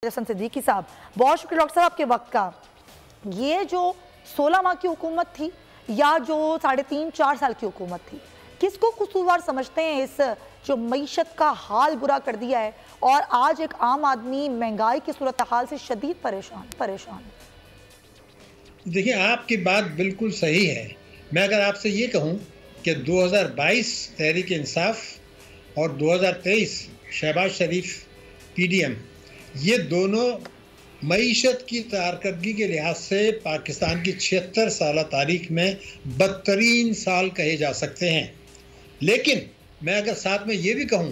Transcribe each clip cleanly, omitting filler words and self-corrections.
हसन सिद्दीकी साहब, बहुत शुक्रिया डॉक्टर साहब आपके वक्त का। ये जो 16 माह की हुकूमत थी या जो 3.5-4 साल की हुकूमत थी, किसको कसूरवार समझते हैं इस जो मईशत का हाल बुरा कर दिया है और आज एक आम आदमी महंगाई की सूरत हाल से शदीद परेशान? देखिए, आपकी बात बिल्कुल सही है। मैं अगर आपसे ये कहूँ कि 2022 तहरीक इंसाफ और 2023 शहबाज शरीफ PDM, ये दोनों मईशत की कारकर्दगी के लिहाज से पाकिस्तान की 76 साल तारीख में बदतरीन साल कहे जा सकते हैं। लेकिन मैं अगर साथ में ये भी कहूँ,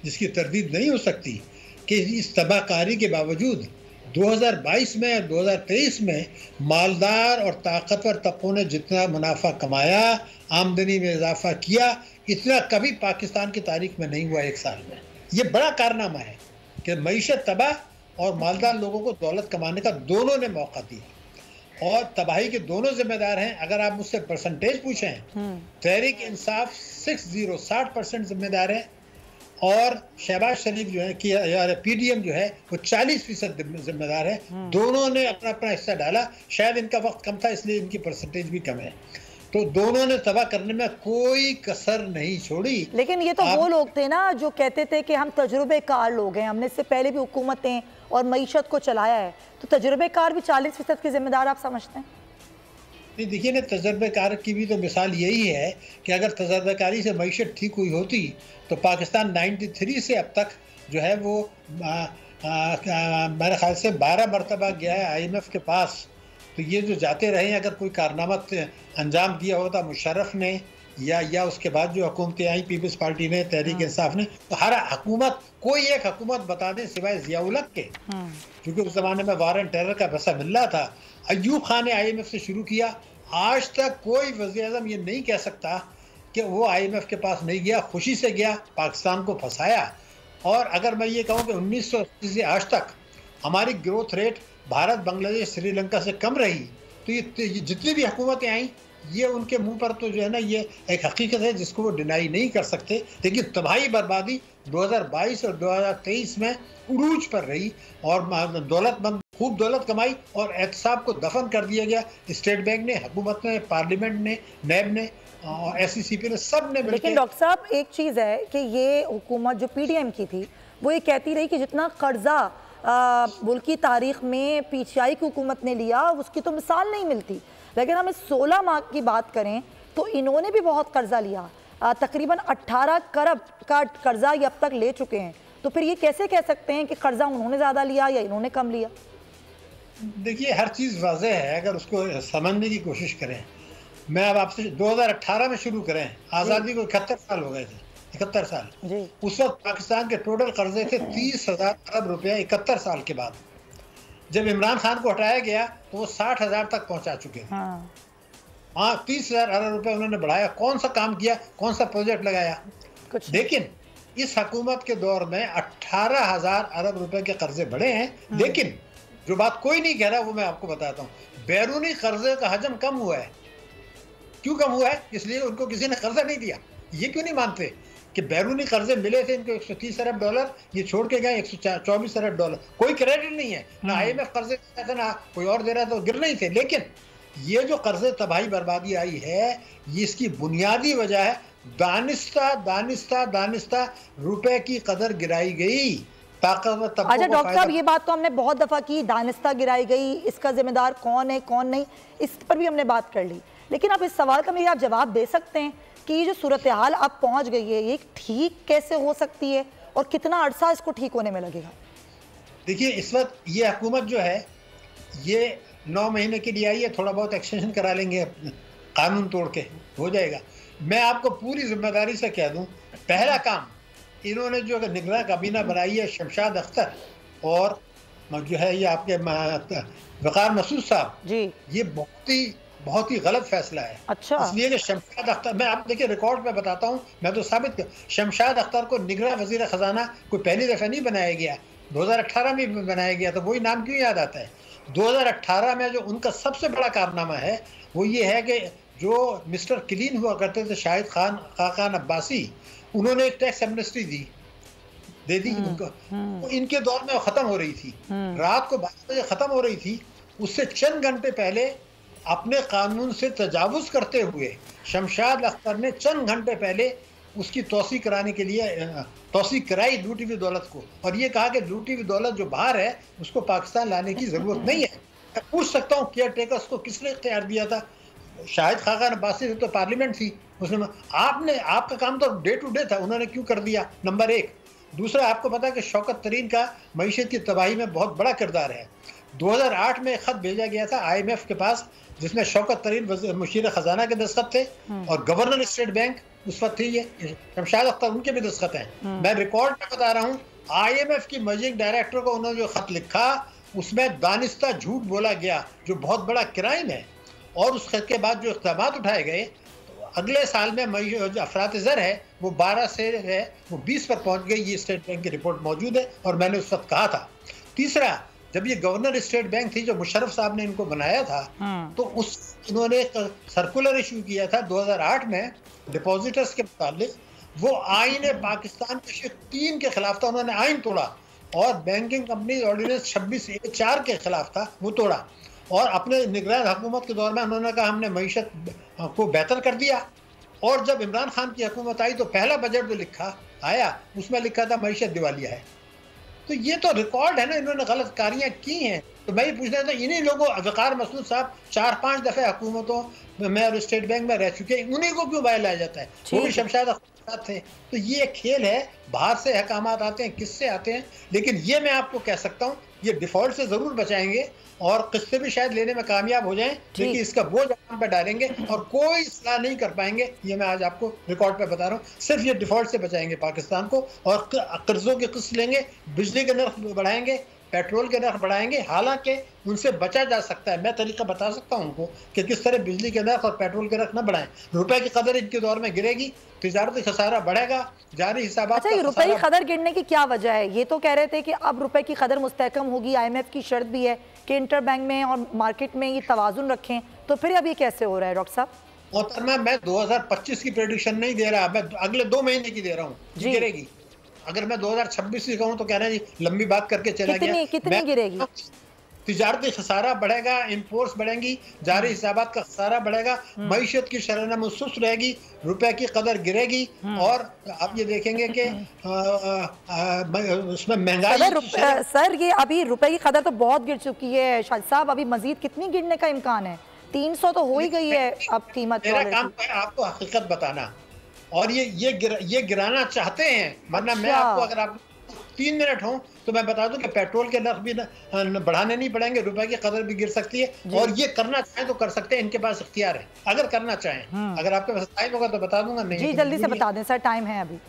जिसकी तरदीद नहीं हो सकती, कि इस तबाहकारी के बावजूद 2022 में और 2023 में मालदार और ताकतवर तबकों ने जितना मुनाफा कमाया, आमदनी में इजाफा किया, इतना कभी पाकिस्तान की तारीख में नहीं हुआ एक साल में। ये बड़ा कारनामा है कि मईशत तबाह और मालदार लोगों को दौलत कमाने का दोनों ने मौका दिया और तबाही के दोनों जिम्मेदार हैं। अगर आप मुझसे परसेंटेज पूछें, तहरीक इंसाफ 60% जिम्मेदार है और शहबाज शरीफ जो है कि PDM जो है वो 40% जिम्मेदार है। दोनों ने अपना अपना हिस्सा डाला। शायद इनका वक्त कम था इसलिए इनकी परसेंटेज भी कम है। तो दोनों ने तबाह करने में कोई कसर नहीं छोड़ी। लेकिन ये तो वो लोग थे ना जो कहते थे कि हम तजुर्बेकार लोग हैं, हमने इससे पहले भी हुकूमतें और मईशत को चलाया है, तो तजुर्बेकार भी 40% के जिम्मेदार आप समझते हैं? नहीं, देखिए ना, तजर्बेकार की भी तो मिसाल यही है कि अगर तजर्बेकारी से मईशत ठीक हुई होती तो पाकिस्तान 93 से अब तक जो है वो मेरे ख्याल से 12 मरतबा गया है IMF के पास। तो ये जो जाते रहे, अगर कोई कारनामा अंजाम दिया होता मुशर्रफ ने या उसके बाद जो हुकूमतें आई, पीपल्स पार्टी ने, तहरीक इंसाफ ने, तो हर हुकूमत, कोई एक हुकूमत बता दें सिवाय ज़िया-उल हक के, क्योंकि उस ज़माने में वार एंड टेरर का पैसा मिल रहा था। अयूब खान ने IMF से शुरू किया। आज तक कोई वज़ीर-ए-आज़म ये नहीं कह सकता कि वो IMF के पास नहीं गया, खुशी से गया, पाकिस्तान को फंसाया। और अगर मैं ये कहूँ कि 1980 से आज तक हमारी ग्रोथ रेट भारत, बांग्लादेश, श्रीलंका से कम रही, तो ये जितनी भी हुकूमतें आई, ये उनके मुंह पर तो जो है ना, ये एक हकीकत है जिसको वो डिनाई नहीं कर सकते। लेकिन तबाही बर्बादी 2022 और 2023 में उरूज पर रही और दौलतमंद खूब दौलत कमाई और एहतसाब को दफन कर दिया गया। स्टेट बैंक ने, हुकूमत ने, पार्लियामेंट ने, नैब ने और SECP ने, सब ने। लेकिन डॉक्टर साहब, एक चीज़ है कि ये हुकूमत जो PDM की थी वो ये कहती रही कि जितना कर्जा मुल्क की तारीख में PTI की हुकूमत ने लिया उसकी तो मिसाल नहीं मिलती। लेकिन हम इस 16 माह की बात करें तो इन्होंने भी बहुत कर्जा लिया, तकरीबन 18 खरब का कर्जा ये अब तक ले चुके हैं। तो फिर ये कैसे कह सकते हैं कि कर्जा उन्होंने ज़्यादा लिया या इन्होंने कम लिया? देखिए, हर चीज़ वाज़ेह है अगर उसको समझने की कोशिश करें। मैं अब आपसे 2018 में शुरू करें, आज़ादी को 71 साल हो गए थे, 71 साल। उस वक्त पाकिस्तान के टोटल कर्जे थे 30,000 अरब रुपया। 71 साल के बाद जब इमरान खान को हटाया गया तो वो 60,000 तक पहुंचा चुके थे। हाँ, 30,000 अरब रुपए उन्होंने बढ़ाया। कौन सा काम किया, कौन सा प्रोजेक्ट लगाया? कुछ। लेकिन इस हुकूमत के दौर में 18,000 अरब रुपए के कर्जे बढ़े हैं। लेकिन जो बात कोई नहीं कह रहा वो मैं आपको बताता हूँ, बैरूनी कर्जे का हजम कम हुआ है। क्यों कम हुआ है? इसलिए उनको किसी ने कर्जा नहीं दिया। ये क्यों नहीं मानते कि बैरूनी कर्जे मिले थे इनको $130 अरब, ये छोड़ के गए $124 अरब। कोई क्रेडिट नहीं है, ना IMF कर्जे देता था, ना कोई और दे रहा था, तो गिर नहीं थे। लेकिन ये जो कर्जे तबाही बर्बादी आई है, ये इसकी बुनियादी वजह है दानिस्ता रुपए की कदर गिराई गई। अच्छा डॉक्टर साहब, ये बात तो हमने बहुत दफा की, दानिस्ता गिराई गई, इसका जिम्मेदार कौन है कौन नहीं, इस पर भी हमने बात कर ली। लेकिन अब इस सवाल का मेरे आप जवाब दे सकते हैं कि ये जो सूरत हाल अब पहुंच गई है, ये ठीक कैसे हो सकती है और कितना अरसा इसको ठीक होने में लगेगा? देखिए, इस वक्त ये हुकूमत जो है ये 9 महीने के लिए आई है, थोड़ा बहुत एक्सटेंशन करा लेंगे, कानून तोड़ के हो जाएगा। मैं आपको पूरी जिम्मेदारी से कह दूं, पहला काम इन्होंने जो निगरान काबीना बनाई है, शमशाद अख्तर और जो है ये आपके वकार मसूद साहब जी, ये बहुत ही गलत फैसला है। अच्छा। इसलिए कि शमशाद अख्तर, मैं आप देखिए रिकॉर्ड में बताता हूँ, मैं तो साबित कर, शमशाद अख्तर को निगरान वजीर खजाना कोई पहली दफ़ा नहीं बनाया गया, 2018 में बनाया गया। तो वही नाम क्यों याद आता है? 2018 में जो उनका सबसे बड़ा कारनामा है वो ये है कि जो मिस्टर क्लीन हुआ करते थे, शाहिद खान, खाकान अब्बासी, उन्होंने एक टैक्स एमनेस्टी दी दे दी उनको। तो इनके दौर में खत्म हो रही थी, रात को 12 बजे खत्म हो रही थी। उससे चंद घंटे पहले अपने कानून से तजावुज करते हुए शमशाद अख्तर ने चंद घंटे पहले उसकी तोसी कराने के लिए तोसी कराई लूटी हुई दौलत को, और ये कहा कि लूटी हुई दौलत जो बाहर है उसको पाकिस्तान लाने की जरूरत नहीं है। मैं पूछ सकता हूँ केयर टेकर्स को किसने इख्तियार दिया था? शाहिद खाकान अब्बासी तो पार्लियामेंट थी, उसने आपका काम तो डे टू डे था, उन्होंने क्यों कर दिया? नंबर एक। दूसरा, आपको पता है कि शौकत तरीन का मईशत की तबाही में बहुत बड़ा किरदार है। 2008 में एक खत भेजा गया था IMF के पास जिसमें शौकत तरीन मुशीर खजाना के दस्तखत थे और गवर्नर स्टेट बैंक उस वक्त थी, ये शमशाद अख्तर, उनके भी दस्तखत हैं। मैं रिकॉर्ड में बता रहा हूँ, IMF की मैनेजिंग डायरेक्टर को उन्होंने जो खत लिखा उसमें दानिस्ता झूठ बोला गया जो बहुत बड़ा क्राइम है। और उस खत के बाद जो इक़दाम उठाए गए, तो अगले साल में जो अफरात ज़र है वो 12 से है वो 20 पर पहुंच गई। ये स्टेट बैंक की रिपोर्ट मौजूद है और मैंने उस वक्त कहा था। तीसरा, जब ये गवर्नर स्टेट बैंक थी जो मुशर्रफ साहब ने इनको बनाया था, तो उस इन्होंने एक सर्कुलर इशू किया था 2008 में डिपॉजिटर्स के मुतालिक। वो आईन पाकिस्तान के 3 के खिलाफ था, उन्होंने आइन तोड़ा, और बैंकिंग कंपनी ऑर्डिनेंस 26A4 के खिलाफ था, वो तोड़ा। और अपने निगरान हुकूमत के दौर में उन्होंने कहा हमने मईशत को बेहतर कर दिया। और जब इमरान खान की हुकूमत आई तो पहला बजट जो लिखा आया उसमें लिखा था मईशत दिवालिया है। तो ये तो रिकॉर्ड है ना, इन्होंने गलत कारियाँ की हैं। तो मैं ये पूछना था, इन्हीं लोगों, वक़ार मसूद साहब 4-5 दफ़े हुकूमतों में और स्टेट बैंक में रह चुके हैं, उन्हीं को क्यों बाहर लाया जाता है? वो भी शमशाद अख्तर थे। तो ये खेल है, बाहर से अहकामात आते हैं, किससे आते हैं। लेकिन ये मैं आपको कह सकता हूँ, ये डिफॉल्ट से ज़रूर बचाएंगे और किस्तें भी शायद लेने में कामयाब हो जाएं, लेकिन इसका बोझ हम पे डालेंगे और कोई इस्लाह नहीं कर पाएंगे। ये मैं आज आपको रिकॉर्ड पे बता रहा हूँ। सिर्फ ये डिफॉल्ट से बचाएंगे पाकिस्तान को, और कर्जों की किस्त लेंगे, बिजली के नर्ख बढ़ाएंगे, पेट्रोल के नर्ख बढ़ाएंगे। हालांकि उनसे बचा जा सकता है, मैं तरीका बता सकता हूँ उनको कि किस तरह बिजली के नर्ख और पेट्रोल के नर्ख न बढ़ाएं। रुपए की कदर इनके दौर में गिरेगी, तिजारती खसारा बढ़ेगा, जारी हिसाब। अच्छा, ये रुपए की कदर गिरने की क्या वजह है? ये तो कह रहे थे कि अब रुपए की कदर मुस्तहकम होगी, IMF की शर्त भी है कि इंटर बैंक में और मार्केट में ये तवाजुन रखें, तो फिर अब ये कैसे हो रहा है डॉक्टर साहब? मोहतरमा, मैं 2025 की प्रेडिक्शन नहीं दे रहा, मैं अगले 2 महीने की दे रहा हूँ, गिरेगी। अगर मैं 2026 की कहूँ तो कह रहे हैं जी लंबी बात करके चला गया। कितनी गिरेगी? तिजारती खसारा बढ़ेगा, इंपोर्ट्स बढ़ेंगी, जारी हिसाबात का खसारा बढ़ेगा, मईशत की शरह सुस्त रहेगी, रुपए की कदर गिरेगी, और आप ये देखेंगे कि उसमें महंगाई। सर, ये अभी रुपए की कदर तो बहुत गिर चुकी है शाहिद साहब, अभी मजीद कितनी गिरने का इम्कान है? 300 तो हो ही गई है अब कीमत। मेरा काम है आपको हकीकत बताना, और ये गिराना चाहते हैं, वरना मैं आपको, अगर आप 3 मिनट हो तो मैं बता दूं कि पेट्रोल के नर्ख भी बढ़ाने नहीं पड़ेंगे, रुपए की कदर भी गिर सकती है, और ये करना चाहें तो कर सकते हैं, इनके पास इख्तियार है अगर करना चाहें। अगर आपके पास टाइम होगा तो बता दूंगा, नहीं जी जल्दी से बता दें सर, टाइम है अभी।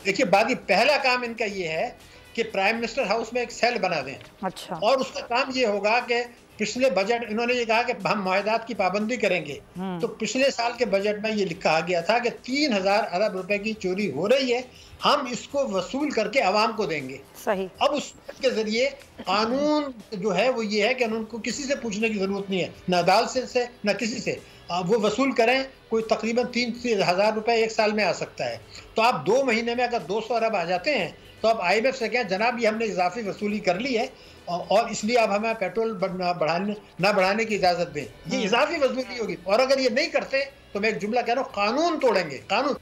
देखिए, बाकी पहला काम इनका ये है कि प्राइम मिनिस्टर हाउस में एक सेल बना दें। अच्छा। और उसका काम ये होगा कि पिछले बजट, इन्होंने ये कहा कि हम मुआहदात की पाबंदी करेंगे, तो पिछले साल के बजट में ये लिखा गया था कि 3000 अरब रुपए की चोरी हो रही है, हम इसको वसूल करके आवाम को देंगे। सही। अब उस के जरिए कानून जो है वो ये है कि उनको किसी से पूछने की जरूरत नहीं है, न अदालत से न किसी से, वो वसूल करें। कोई तकरीबन 3000 रुपए एक साल में आ सकता है। तो आप 2 महीने में अगर 200 अरब आ जाते हैं तो आप IMF से कहें जनाब ये हमने इजाफी वसूली कर ली है और इसलिए अब हमें पेट्रोल ना बढ़ाने की इजाजत दें। ये इजाफी वसूली होगी। और अगर ये नहीं करते तो मैं एक जुमला कह रहा हूँ, कानून तोड़ेंगे, कानून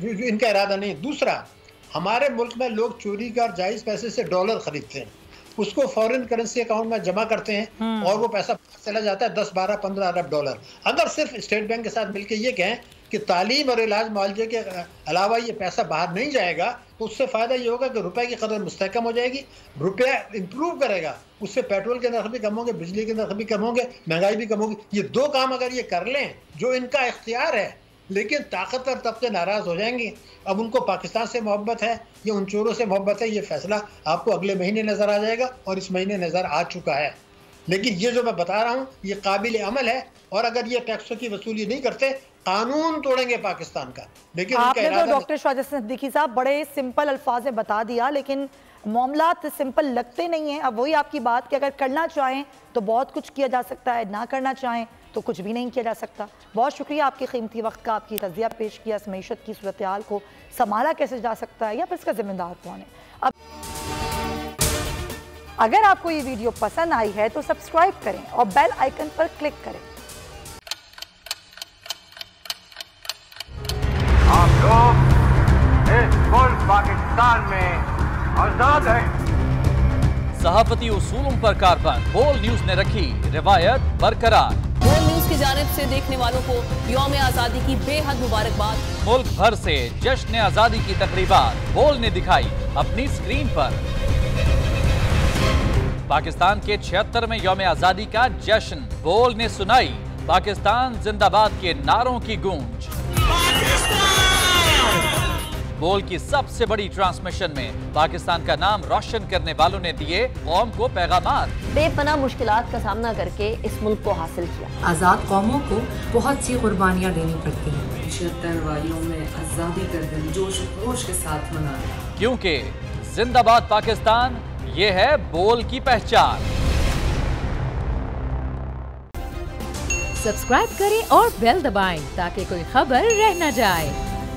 जो इनका इरादा नहीं है। दूसरा, हमारे मुल्क में लोग चोरी का जायज पैसे से डॉलर खरीदते हैं, उसको फॉरेन करेंसी अकाउंट में जमा करते हैं और वो पैसा चला जाता है 10, 12, 15 अरब डॉलर। अगर सिर्फ स्टेट बैंक के साथ मिलकर ये कहें कि तालीम और इलाज मुआवजे के अलावा ये पैसा बाहर नहीं जाएगा, तो उससे फ़ायदा ये होगा कि रुपए की कदर मुस्तहकम हो जाएगी, रुपया इंप्रूव करेगा, उससे पेट्रोल के नर्ख भी कम होंगे, बिजली के नर्ख भी कम होंगे, महंगाई भी कम होगी। ये 2 काम अगर ये कर लें जो इनका इख्तियार है, लेकिन ताकतवर तबके नाराज़ हो जाएंगे। अब उनको पाकिस्तान से मोहब्बत है या उन चोरों से मोहब्बत है, ये फैसला आपको अगले महीने नज़र आ जाएगा और इस महीने नज़र आ चुका है। लेकिन ये जो मैं बता रहा हूँ ये काबिल अमल है, और अगर ये टैक्सों की वसूली नहीं करते कानून तोड़ेंगे पाकिस्तान का। लेकिन आपने तो डॉक्टर शाहिद सिद्दीकी साहब बड़े सिंपल अल्फाज में बता दिया, लेकिन मामलात सिंपल लगते नहीं हैं। अब वही आपकी बात कि अगर करना चाहें तो बहुत कुछ किया जा सकता है, ना करना चाहें तो कुछ भी नहीं किया जा सकता। बहुत शुक्रिया आपके कीमती वक्त का, आपकी तज़िया पेश किया, इस मईशत की सूरत हाल को संभाला कैसे जा सकता है या फिर इसका जिम्मेदार कौन है। अब अगर आपको ये वीडियो पसंद आई है तो सब्सक्राइब करें और बेल आइकन पर क्लिक करें। आप लोग इस मुल्क पाकिस्तान में आजाद हैं। सहाफती उसूलों पर कारबंद, बोल न्यूज ने रखी रिवायत बरकरार। बोल न्यूज की जानिब से देखने वालों को यौम आजादी की बेहद मुबारकबाद। मुल्क भर से जश्न आजादी की तकरीबात बोल ने दिखाई अपनी स्क्रीन पर। पाकिस्तान के 76वें यौम आजादी का जश्न, बोल ने सुनाई पाकिस्तान जिंदाबाद के नारों की गूंज। बोल की सबसे बड़ी ट्रांसमिशन में पाकिस्तान का नाम रोशन करने वालों ने दिए कौम को पैगामात। बेपनाह मुश्किलात का सामना करके इस मुल्क को हासिल किया। आज़ाद कौमों को बहुत सी कुर्बानियाँ देनी पड़ती हैं। 76 वारियों में आज़ादी का दिन जोश खरोश के साथ मना, क्योंकि जिंदाबाद पाकिस्तान ये है बोल की पहचान। सब्सक्राइब करें और बेल दबाएं ताकि कोई खबर रह न जाए।